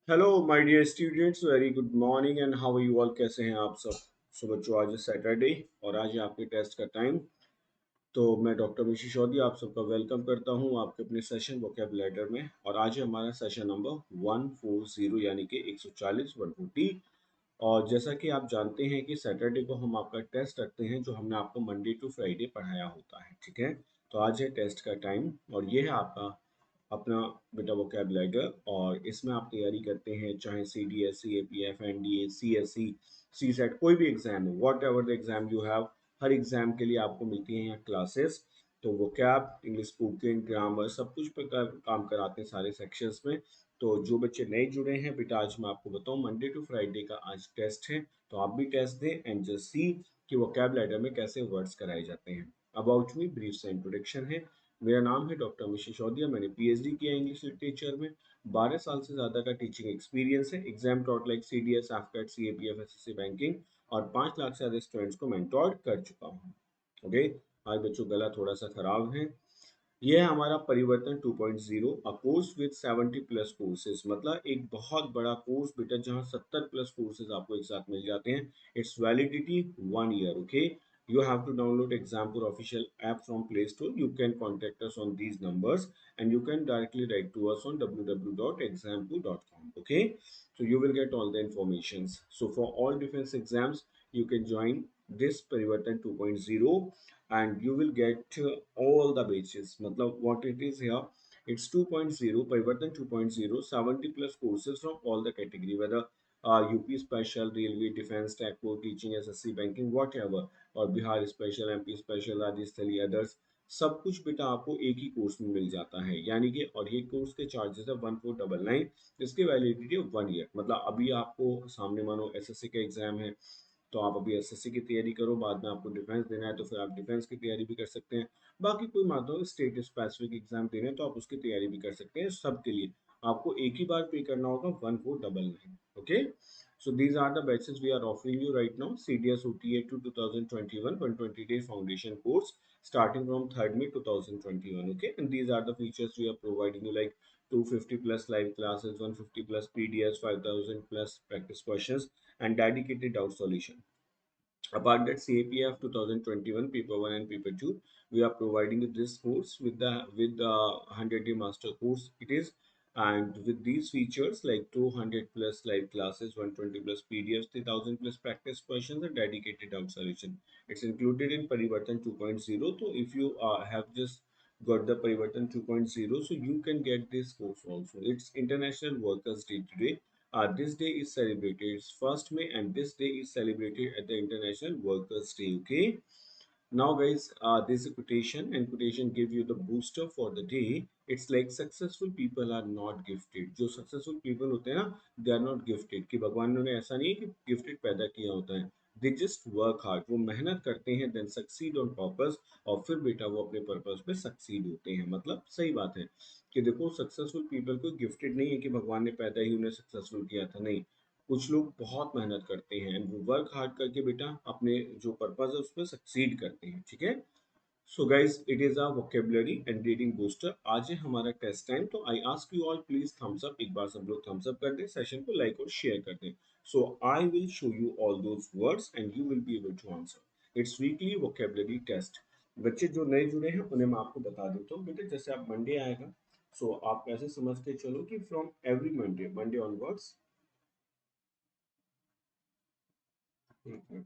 Hello my dear students, very good morning and how are you all. कैसे हैं आप सब। बच्चों, आज है सैटरडे और आज है आपके टेस्ट का टाइम। तो मैं डॉक्टर मिशी चौधरी आप सबका वेलकम करता हूं आपके अपने सेशन वोकैबुलरी में। और आज है हमारा सेशन नंबर 140 यानी कि 140 140। और जैसा कि आप जानते हैं कि सैटरडे को हम आपका टेस्ट रखते हैं जो हमने आपको मंडे टू फ्राइडे पढ़ाया होता है, ठीक है। तो आज है टेस्ट का टाइम और ये है आपका अपना बेटा वोकैबुलरी। और इसमें आप तैयारी करते हैं चाहे C D S C A P F N D A C S S C set कोई भी एग्जाम हो, whatever the exam you have. हर एग्जाम के लिए आपको मिलती हैं यहाँ क्लासेस। तो वोकैब इंग्लिश स्पोकन ग्रामर सब कुछ पे काम कराते हैं सारे सेक्शंस में। तो जो बच्चे नए जुड़े हैं बेटा, आज मैं आपको बताऊं मंडे टू फ्राइडे का आज टेस्ट है। तो आप भी टेस्ट दें एंड जस्ट सी कि वोकैबुलरी में कैसे वर्ड्स कराए जाते हैं। अबाउट मी ब्रीफ सा इंट्रोडक्शन है। मेरा नाम है डॉक्टर मिशी चौधरी। मैंने पीएचडी किया इंग्लिश लिटरेचर में। 12 साल से ज़्यादा का टीचिंग एक्सपीरियंस है। Exam taught like C D S AFCAT C A P F S S C banking और 5 लाख से ज़्यादा स्टूडेंट्स को मेंटोर कर चुका हूँ। ओके। आज बच्चों गला थोड़ा सा खराब है। ये है हमारा परिवर्तन 2.0, a course with 70 plus courses. मतलब एक बहुत बड़ा कोर्स बेटा जहाँ 70 प्लस कोर्सेज आपको एक साथ मिल जाते हैं। It's validity 1 year. Okay. You have to download Exampur official app from Play Store. You can contact us on these numbers and you can directly write to us on www.exampur.com. Okay, so you will get all the informations. So for all defense exams, you can join this Parivartan 2.0 and you will get all the batches. Matlab what it is here, it's 2.0 Parivartan 2.0, 70 plus courses from all the category, whether UP special, railway, defense, tech, core teaching, SSC, banking, whatever, और Bihar special, MP special, Rajasthali, others, सब कुछ बेटा आपको एक ही course में मिल जाता है। यानी कि और ये कोर्स के चार्जेस है 1499। इसकी वैलिडिटी है 1 ईयर। मतलब अभी आपको सामने मानो एसएससी का एग्जाम है तो आप अभी एसएससी की तैयारी करो, बाद में आपको डिफेंस देना है तो फिर आप डिफेंस की तैयारी भी कर सकते हैं। बाकी कोई मान लो स्टेट स्पेसिफिक एग्जाम देने हैं तो आप उसकी तैयारी भी कर सकते हैं। सबके लिए आपको एक ही बार पे करना होगा 1499। Okay. So these are the batches we are offering you right now. CDS OTA to 2021 120-day foundation course starting from 3rd May 2021. Okay, and these are the features we are providing you like 250 plus live classes, 150 plus PDS, 5000 plus practice questions, and dedicated doubt solution. Apart that CAPF 2021 paper 1 and paper 2, we are providing you this course with the 100-day master course it is, and with these features like 200 plus live classes, 120 plus PDFs, 3000 plus practice questions, and dedicated doubt solution. It's included in Parivartan 2.0. So if you have just got the Parivartan 2.0, so you can get this course also. It's International Workers Day today. This day is celebrated. It's 1st May, and this day is celebrated at the International Workers' Day. Okay. Now, guys, there's a quotation, and quotation give you the booster for the day. It's like successful people are not gifted. जो successful people होते हैं ना, they are not gifted. कि भगवान ने ऐसा नहीं है कि gifted पैदा किया होता है। They just work hard. वो मेहनत करते हैं, then succeed on purpose, और फिर बेटा वो अपने पर्पस पे सक्सीड होते हैं। मतलब सही बात है कि देखो सक्सेसफुल पीपल को गिफ्टेड नहीं है कि भगवान ने पैदा ही उन्हें सक्सेसफुल किया था, नहीं। कुछ लोग बहुत मेहनत करते हैं एंड वो वर्क हार्ड करके बेटा अपने जो पर्पस है उस पर सक्सीड करते हैं, ठीक है। So guys it is a vocabulary and reading booster. आज है हमारा टेस्ट टाइम, तो I ask you all please thumbs up. एक बार सब लोग थम्स अप कर दें, सेशन को लाइक और शेयर कर दें। So I will show you all those words and you will be able to answer. It's weekly vocabulary test. बच्चे जो नए जुड़े हैं उन्हें मैं आपको बता देता हूँ बेटे, जैसे आप मंडे आएगा, सो आप ऐसे समझ के चलो कि from every Monday Monday onwards. एक मिनट।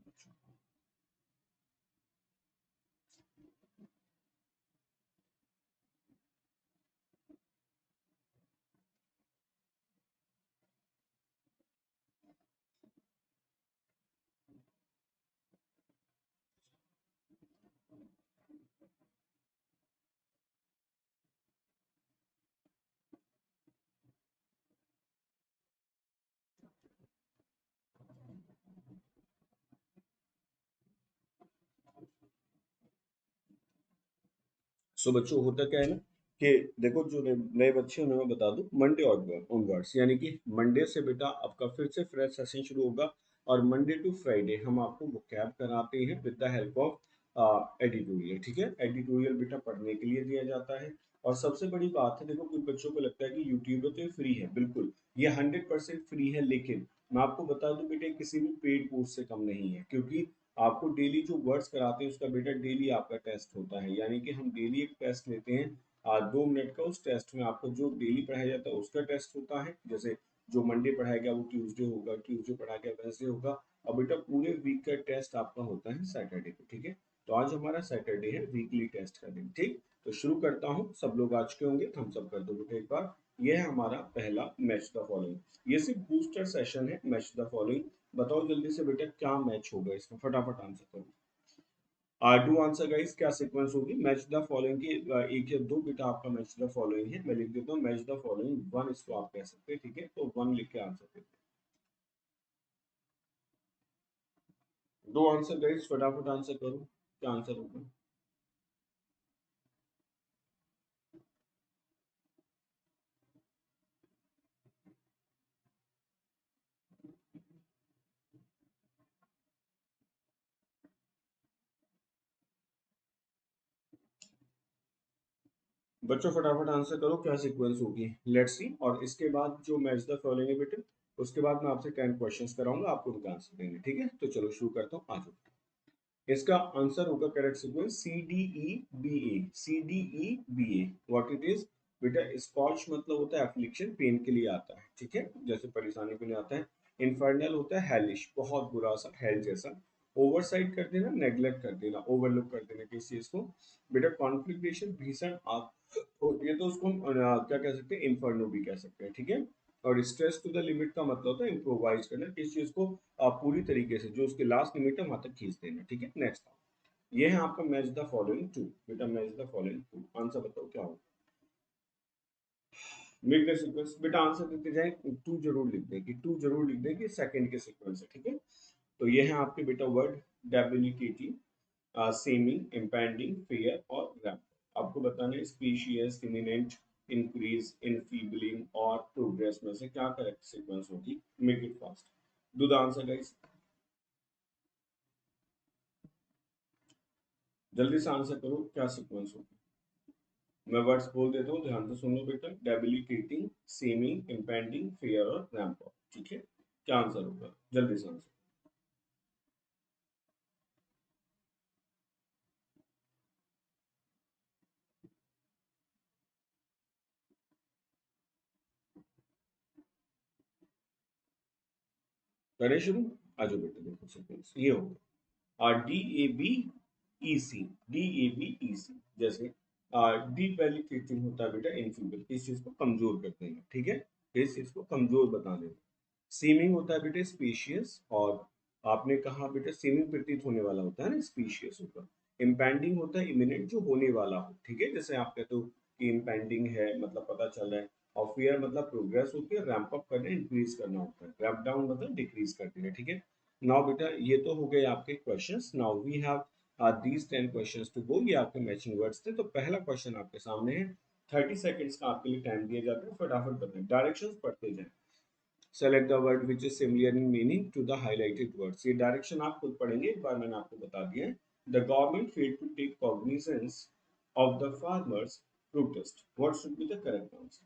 सो बच्चों होता क्या है ना कि देखो जो नए बच्चे हैं उन्हें मैं बता दूं, मंडे ऑनवर्ड्स यानी कि मंडे से बेटा आपका फिर से फ्रेश सेशन शुरू होगा। और मंडे टू फ्राइडे हम आपको वोकैब कराते हैं with the help of editorial, ठीक है। एडिटोरियल बेटा पढ़ने के लिए दिया जाता है और सबसे बड़ी बात है, देखो कुछ बच्चों को लगता है कि यूट्यूब तो ये फ्री है, बिल्कुल ये 100% फ्री है, लेकिन मैं आपको बता दूं बेटे किसी भी पेड कोर्स से कम नहीं है, क्योंकि आपको डेली जो वर्ड्स कराते हैं उसका बेटा डेली आपका टेस्ट होता है, यानी कि हम डेली एक टेस्ट लेते हैं 2 मिनट का। उस टेस्ट में आपको जो डेली पढ़ाया जाता है उसका टेस्ट होता है, जैसे जो मंडे पढ़ाया गया वो ट्यूसडे होगा, ट्यूसडे पढ़ाया गया वेंसडे होगा, और बेटा पूरे वीक का टेस्ट आपका होता है सैटरडे को, ठीक है। तो आज हमारा सैटरडे है, वीकली टेस्ट का दिन, ठीक। तो शुरू करता हूँ, सब लोग आज के होंगे, थम्स अप कर दो बेटा एक बार। ये है हमारा पहला मैच द फॉलोइंग, ये सिर्फ बूस्टर सेशन है। मैच द फॉलोइंग, बताओ जल्दी से बेटा क्या मैच होगा इसमें, फटाफट आंसर करो। डू आंसर गाइस, क्या सीक्वेंस होगी मैच द फॉलोइंग की? एक या दो बेटा आपका मैच द फॉलोइंग है, मैं लिख देता हूँ मैच द फॉलोइंग वन, इसको आप कह सकते हैं, ठीक है। तो वन लिख के आंसर देते हैं। दो आंसर गाइस, फटाफट आंसर करो, क्या आंसर होगा? बच्चों फटाफट आंसर करो, क्या सीक्वेंस होगी, लेट्स सी। और इसके बाद जो मैच द फॉलोइंग है बेटे, उसके बाद मैं आपसे 10 क्वेश्चंस कराऊंगा, आपको उनका आंसर देंगे, ठीक है। तो चलो शुरू करता हूँ, आ जाओ। इसका आंसर होगा correct sequence C D E B A, C D E B A. What it is बेटा? स्कॉच मतलब होता है एफ्लिक्शन, पेन के लिए आता है, ठीक है, जैसे परेशानी के लिए आता है। इन्फर्नल होता है हेलिश, बहुत बुरा सा, हेल जैसा। ओवरसाइट कर देना, नेग्लेक्ट कर देना, ओवरलुक कर देना किसी चीज को। बेटा कॉन्फ्लिक्टेशन, भीषण आग, तो ये तो उसको हम क्या कह सकते हैं, इन्फर्नो भी कह सकते हैं, ठीक है। और स्ट्रेस टू द लिमिट का मतलब होता है इम्प्रोवाइज करना, किसी चीज को पूरी तरीके से जो उसके लास्ट लिमिट है वहां तक खींच देना, ठीक है। नेक्स्ट, ये है आपका मैच द फॉलोइंग टू। बेटा match the following two, answer बताओ क्या होगा? मेक द सीक्वेंस, बेटा आंसर देते जाए, टू जरूर लिख दें, कि टू जरूर लिख दें कि सेकंड के सीक्वेंस है, ठीक है। तो ये है आपके बेटा word, debilitating, seeming, impending, fair और रैप। आपको बताना है स्पीशियस, इमिनेंट, इंक्रीज, इनफीबलिंग और प्रोग्रेस में से क्या करेक्ट सीक्वेंस होगी? Make it fast, do the answer guys, जल्दी से आंसर करो, क्या सीक्वेंस होगी? मैं वर्ड्स बोल देता हूँ, ध्यान से सुन लो बेटा, डेबिलिटेटिंग, सेमिंग, इम्पेंडिंग, फेयर और रैंप अप, ठीक है। क्या आंसर होगा, जल्दी से आंसर करें शुरू। आ जाओ बेटा, देखो सीक्वेंस ये होगा D A B E C, D A B E C. जैसे डिपेलिटेटिंग होता है बेटा इनफीबल, इस चीज को कमजोर कर देना, ठीक है, इस चीज को कमजोर बता देना। सीमिंग होता है बेटा स्पीशियस, और आपने कहा बेटा सीमिंग प्रतीत होने वाला होता है ना, स्पीशियस होगा। इम्पेंडिंग होता है इमिनेंट, जो होने वाला हो, ठीक है, जैसे आप कहते हो कि इम्पेंडिंग है, मतलब पता चल रहा है। और फियर मतलब प्रोग्रेस होती है, रैंप अप करना, इंक्रीज करना होता है। रैंप डाउन मतलब डिक्रीज कर देना, ठीक है। नाउ बेटा ये तो हो गए आपके questions, now we have these 10 questions to go. ये आपके मैचिंग वर्ड्स थे। तो पहला क्वेश्चन आपके सामने है, 30 सेकेंड्स का आपके लिए टाइम दिया जाता है, फटाफट बताएं, डायरेक्शंस पढ़ते जाएं। Select the word which is similar in meaning to the highlighted words. ये डायरेक्शन आप खुद पढ़ेंगे, एक बार मैंने आपको बता दिया है। The government failed to take cognizance of the farmers protest, what should be the correct answer?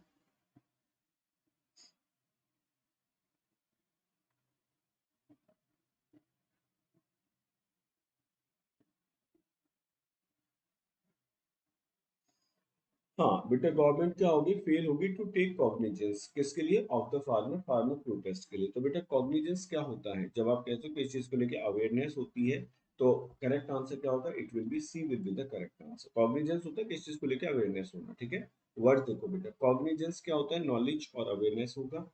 हाँ बेटा, गवर्नमेंट क्या होगी, फेल होगी टू टेक कॉग्निजेंस, किसके लिए? Of the farmer, farmer protest के लिए। तो बेटा कॉग्निजेंस क्या होता है, जब आप कहते हो कि इस चीज को लेके अवेयरनेस होती है, तो करेक्ट आंसर क्या होगा? It will be C, will be the correct answer. Cognizance होता है किस चीज को लेके अवेयरनेस होना, ठीक है। वर्ड देखो बेटा, कॉग्निजेंस क्या होता है? नॉलेज और अवेयरनेस होगा।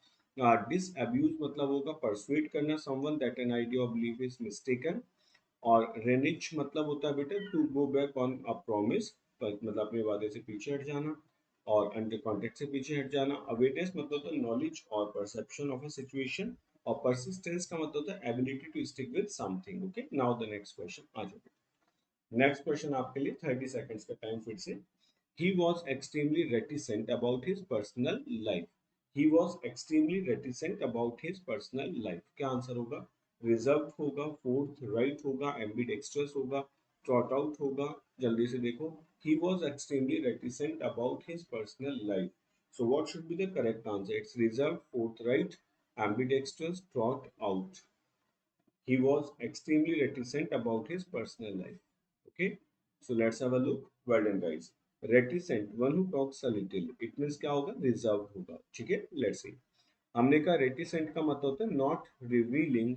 डिस अब्यूज मतलब होगा परसुएट करना समवन दैट एन आइडिया और बिलीफ इज मिस्टेकन। और रेनिच मतलब होता है बेटा to go back on a promise, मतलब अपने वादे से पीछे हट जाना, और अंडर कॉन्टेक्ट से पीछे हट जाना। अवेयरनेस मतलब होता है नॉलेज और परसेप्शन ऑफ अ सिचुएशन, और परसिस्टेंस का मतलब होता है ability to stick with something. Okay, now the next question आ जाओ। नेक्स्ट क्वेश्चन आपके लिए, 30 सेकेंड्स का टाइम फिर से। He was extremely reticent about his personal life. He was extremely reticent about his personal life. क्या आंसर होगा? Reserve होगा, फोर्थ राइट होगा, एम्बिडेक्स्ट्रस होगा, ट्रॉट आउट होगा, जल्दी से देखो। he was extremely reticent about his personal life. So what should be the correct answer? It's reserved, forthright, ambidextrous, thought out. He was extremely reticent about his personal life. Okay, so let's have a look. Well done, guys. Reticent, one who talks a little. It means क्या होगा? Reserved होगा. ठीक है? Let's see. हमने कहा reticent का मतलब होता है not revealing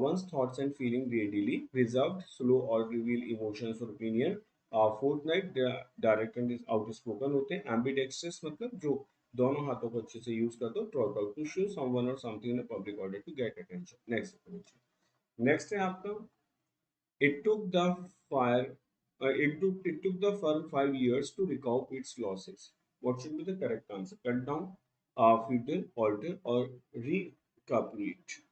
one's thoughts and feeling readily, reserved, slow or reveal emotions or opinion. Forthright, direct and outspoken होते हैं. Ambidextrous मतलब जो दोनों हाथों को अच्छे से यूज करते हो, trot out to show someone or something in a public order to get attention. Next है आपका it took the fire. It took the firm 5 years to recoup its losses. What should be the correct answer? Cut down, feudal, alter, or recuperate.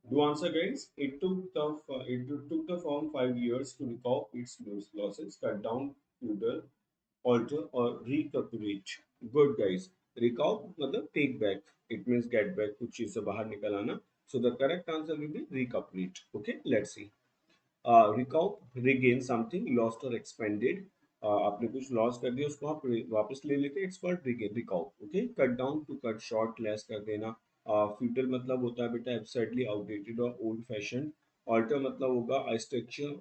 Do answer, guys. It took the firm 5 years to recoup its losses. Cut down, feudal, alter, or recuperate. Good, guys. Recoup मतलब take back. It means get back. कुछ चीज से बाहर निकल आना. So the correct answer will be recuperate. Okay, let's see. Recoup regain something lost और expended. आपने कुछ लॉस कर दिया उसको आप वापस ले लेते हैं. It's called regain recoup. Okay, cut down to cut short, less कर देना. फ्यूटल मतलब होता है बेटा एब्सर्डली आउटडेटेड और ओल्ड फैशन. ऑल्टर मतलब होगा a structure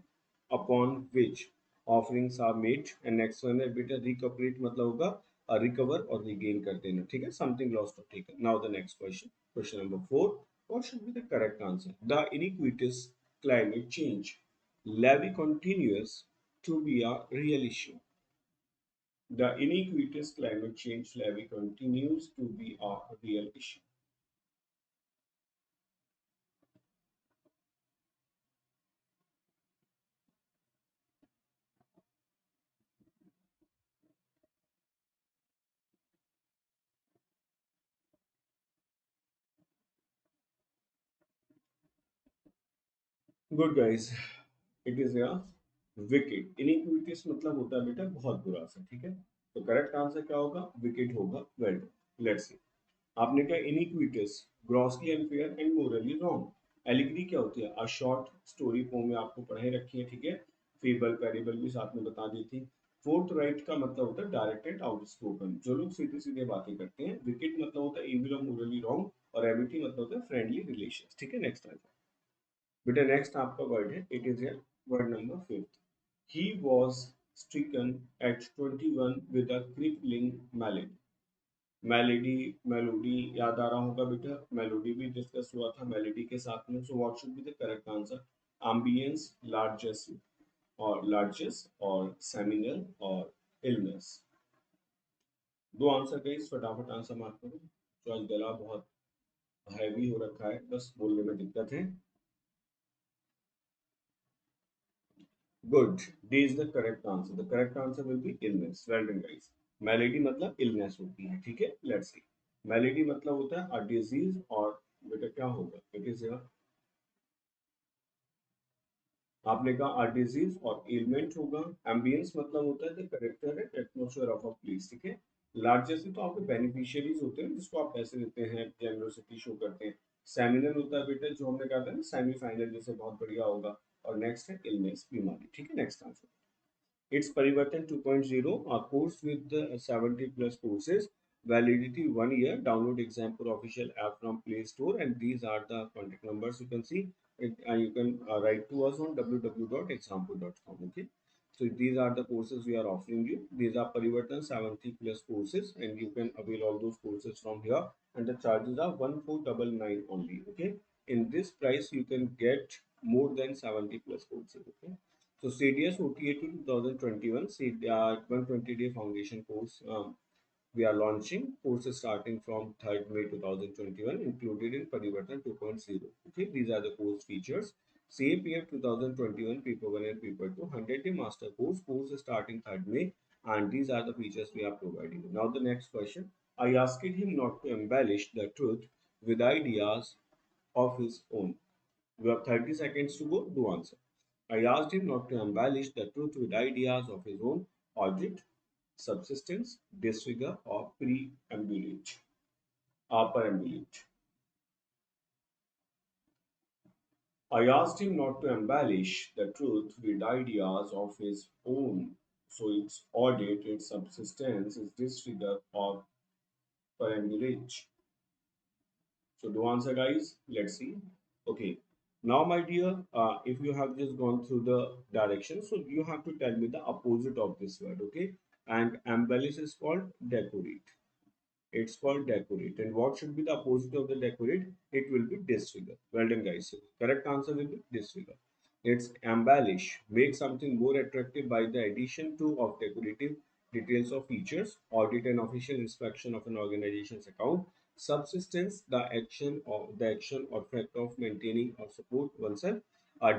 upon which offerings are made. And next one है बेटा रिकपरेट मतलब होगा रिकवर और रिगेन कर देना. ठीक है, समथिंग लॉस्ट और taken. Now the next question, question number 4. What should be the correct answer? The iniquitous climate change levy continues to be a real issue. The iniquitous climate change levy continues to be a real issue. Good guys, it is a wicked. Iniquitous मतलब होता है बेटा बहुत बुरा सा. ठीक है, तो करेक्ट आंसर क्या होगा? विकेट होगा. Well, let's see. आपने कहा इनिक्विटस, grossly unfair and Morli wrong. Allegory क्या होती है? अ शॉर्ट स्टोरी पोम में आपको पढ़ाई रखी है. ठीक है, फेबल पैरेबल भी साथ में बता दी थी. फोर्थ राइट का मतलब होता है डायरेक्ट एंड आउटस्पोकन, जो लोग सीधे सीधे बातें करते हैं. विकेट मतलब होता है इविल और मोरली रॉन्ग. और एबिटी मतलब होता है फ्रेंडली रिलेशन. ठीक है, नेक्स्ट आता है बेटा. नेक्स्ट आपका वर्ड है, it is word number 5. He was stricken at 21 with a crippling malady. Malady, melody याद आ रहा होगा बेटा. मेलोडी भी डिस्कस हुआ था मेलेडी के साथ में. So what should be the correct answer? Ambience, largest और सेमिनल और इलनेस. दो आंसर गए, फटाफट आंसर मार्क करो. तो आज गला बहुत हैवी हो रखा है, बस बोलने में दिक्कत है. Good, D is the correct answer. The correct answer will be illness. Well done guys. Melody मतलब इलनेस होती है. ठीक है, लेट्स सी. मेलेडी मतलब होता है अ डिजीज. और बेटा क्या होगा? इट इज आपने कहा आर डिजीज और एलिमेंट होगा. एम्बियंस मतलब होता है the character and atmosphere of a place. ठीक है, लार्जेस्ट तो आपके बेनिफिशियरीज होते हैं जिसको आप पैसे देते हैं, जेनरोसिटी शो करते हैं. सेमिनल होता है बेटा जो हमने कहा था ना सेमीफाइनल, जैसे बहुत बढ़िया होगा. और नेक्स्ट है इलनेस, बीमारी. ठीक है, next answer. It's Parivartan 2.0, a course with 70 plus courses, validity 1 year. Download example official app from Play Store, and these are the contact numbers you can see. You can write to us on www.example.com. Okay, so these are the courses we are offering you. These are Parivartan 70 plus courses, and you can avail all those courses from here. And the charges are 1499 only. Okay, in this price you can get more than 70 plus courses. Okay. So CDS OTA to 2021, 120-day foundation course we are launching. Courses starting from 3rd May 2021, included in Parivartan 2.0. Okay, these are the course features. CAPF 2021 Paper 1 and Paper 2, 100-day master course. Course is starting 3rd May, and these are the features we are providing. Now the next question. I asked him not to embellish the truth with ideas of his own. We have 30 seconds to go. Do answer. I asked him not to embellish the truth with ideas of his own. Audit, subsistence, disfigure, or preambulate. perambulate. I asked him not to embellish the truth with ideas of his own, so its audit, its subsistence, its disfigure or perambulate. So do answer, guys. Let's see. Okay. Now, my dear, if you have just gone through the direction, so you have to tell me the opposite of this word. Okay. And embellish is called decorate. It's called decorate. And what should be the opposite of the decorate? It will be disfigure. Well done, guys. So correct answer will be disfigure. It's embellish. Make something more attractive by the addition to of decorative details or features. Audit and official inspection of an organization's account. Subsistence, the action or fact of maintaining or support oneself.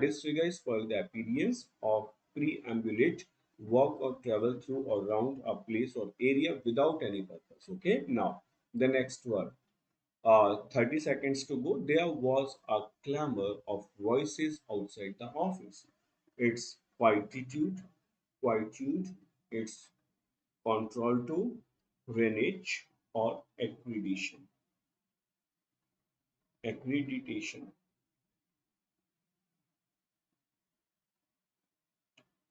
Disfigure is for the appearance of preambulate, walk or travel through or round a place or area without any purpose. Okay, now the next one. 30 seconds to go. There was a clamor of voices outside the office. It's quietude, it's control to, renage, or accreditation,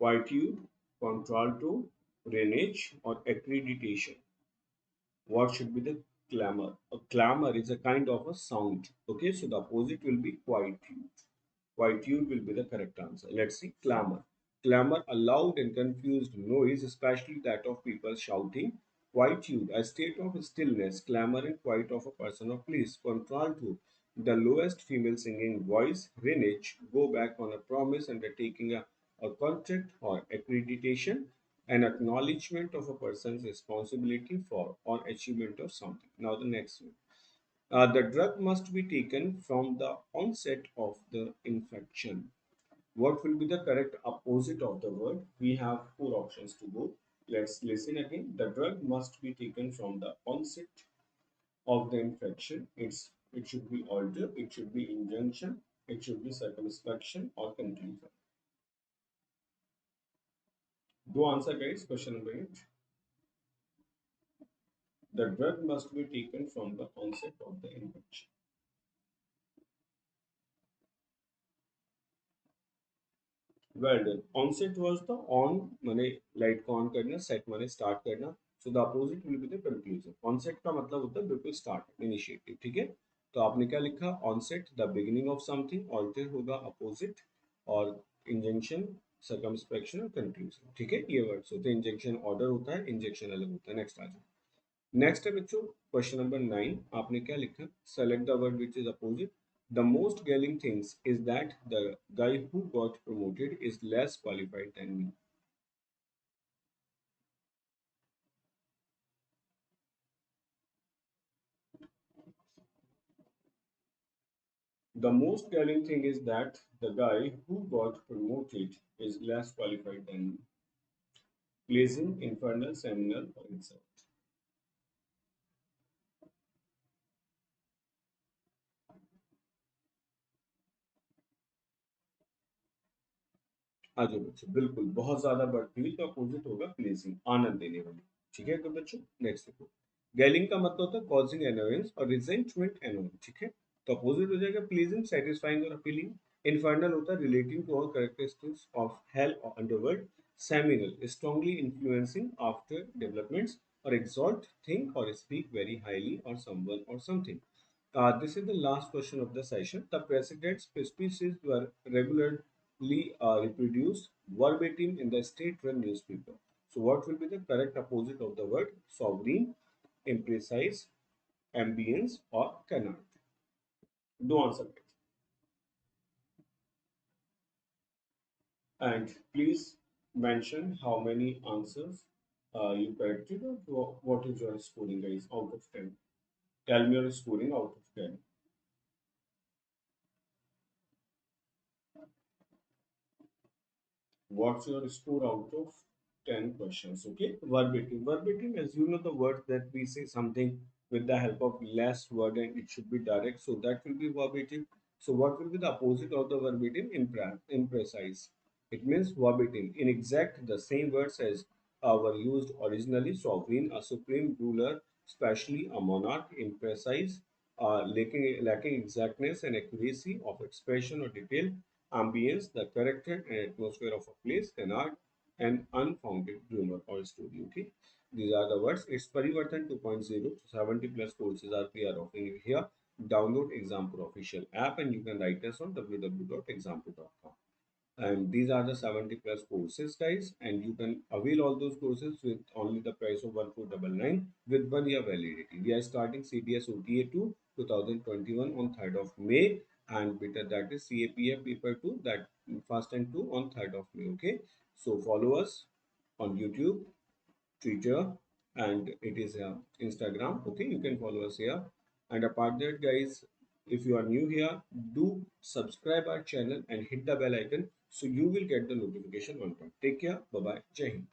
quietude, control to, renage, or accreditation. What should be the clamor? A clamor is a kind of a sound. Okay, so the opposite will be quietude. Quietude will be the correct answer. Let's see. Clamor. Clamor, a loud and confused noise, especially that of people shouting. Quietude, a state of stillness, clamor and quiet of a person or place. Contralto, the lowest female singing voice. Renage, go back on a promise, undertaking a contract or accreditation, an acknowledgement of a person's responsibility for or achievement of something. Now the next one. The drug must be taken from the onset of the infection. What will be the correct opposite of the word? We have four options to go. Let's listen again. The drug must be taken from the onset of the infection. It should be order, it should be injunction, it should be circumspection or conclusion. Do answer, guys. Question number 8. The drug must be taken from the onset of the infection. Well done. Onset was the on माने light को on करना, set माने start करना. So the opposite will be the conclusion. Onset का मतलब होता है बिल्कुल स्टार्ट, इनिशिएटिव. ठीक है. तो आपने क्या लिखा? Onset the beginning of something. Alter होगा अपोजिट. और इंजंक्शन, सर्कमस्पेक्शन और कंक्लूजन. ठीक है. ये वर्ड्स होते हैं. इंजंक्शन ऑर्डर होता है, इंजेक्शन अलग होता है. नेक्स्ट आ जाओ. नेक्स्ट है बच्चों क्वेश्चन नंबर 9. आपने क्या लिखा? Select the word which is opposite. The most galling things is that the guy who got promoted is less qualified than me. The most galling thing is that the guy who got promoted is less qualified than me. Placing infernal, seminal, or insult. आ जाओ बच्चों, बिल्कुल बहुत ज्यादा बढ़ती हुई तो opposite होगा pleasing, आनंद देने वाली. ठीक है तो बच्चों नेक्स्ट देखो. गैलिंग का मतलब होता है कॉजिंग एनोयंस और रिजेंटमेंट एनोयंस. ठीक है. तो अपोजिट हो जाएगा प्लीजिंग, सेटिस्फाइंग और अपीलिंग. इनफर्नल होता है relating to all characteristics of hell और underworld. Seminal strongly influencing after developments. और exalt, think or speak very highly or someone or something. This is the last question of the session. The president's speeches were regularly reproduced verbatim in the state-run newspaper. So, what will be the correct opposite of the word sovereign, imprecise, ambience, or cannot? Do answer it. And please mention how many answers you corrected or what is your scoring, guys, out of 10. Tell me your scoring out of 10. What's your score out of 10 questions? Okay, verbatim. Verbatim, as you know, the word that we say something with the help of less word and it should be direct, so that will be verbatim. So, what will be the opposite of the verbatim? Imprecise. It means verbatim, inexact, the same words as were used originally. Sovereign, a supreme ruler, especially a monarch, imprecise, lacking exactness and accuracy of expression or detail, ambience, the character and atmosphere of a place, an art, and unfounded rumor or story. Okay, these are the words. It's Parivartan 2.0. 70 plus courses are we are offering you here. Download Exampur official app and you can write us on www.exampur.com. And these are the 70 plus courses, guys, and you can avail all those courses with only the price of 1499 with 1 year validity. We are starting CDS OTA 2 2021 on 3rd of May, and better that is CAPF paper 2 that first and 2 on 3rd of May. Okay, so follow us on YouTube, Twitter, and it is Instagram. Okay, you can follow us here. And apart that, guys, if you are new here, do subscribe our channel and hit the bell icon so you will get the notification on time. Take care. Bye bye. Jai Hind.